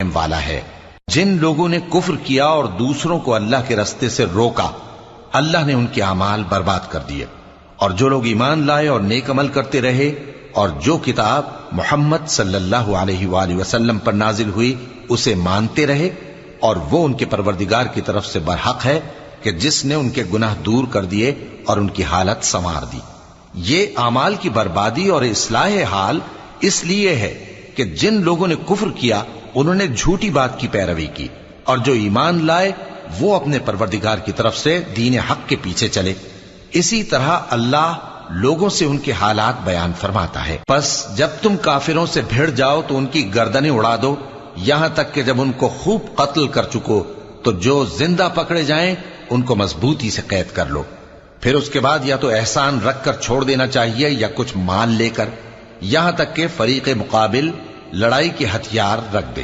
رحم والا ہے۔ جن لوگوں نے کفر کیا اور دوسروں کو اللہ کے رستے سے روکا، اللہ نے ان کے اعمال برباد کر دیے، اور جو لوگ ایمان لائے اور نیک عمل کرتے رہے اور جو کتاب محمد صلی اللہ علیہ وآلہ وسلم پر نازل ہوئی اسے مانتے رہے، اور وہ ان کے پروردگار کی طرف سے برحق ہے کہ جس نے ان کے گناہ دور کر دیے اور ان کی حالت سنوار دی۔ یہ اعمال کی بربادی اور اصلاح حال اس لیے ہے کہ جن لوگوں نے کفر کیا انہوں نے جھوٹی بات کی پیروی کی، اور جو ایمان لائے وہ اپنے پروردگار کی طرف سے دین حق کے پیچھے چلے۔ اسی طرح اللہ لوگوں سے ان کے حالات بیان فرماتا ہے۔ پس جب تم کافروں سے بھیڑ جاؤ تو ان کی گردنیں اڑا دو، یہاں تک کہ جب ان کو خوب قتل کر چکو تو جو زندہ پکڑے جائیں ان کو مضبوطی سے قید کر لو، پھر اس کے بعد یا تو احسان رکھ کر چھوڑ دینا چاہیے یا کچھ مال لے کر، یہاں تک کہ فریق مقابل لڑائی کے ہتھیار رکھ دے۔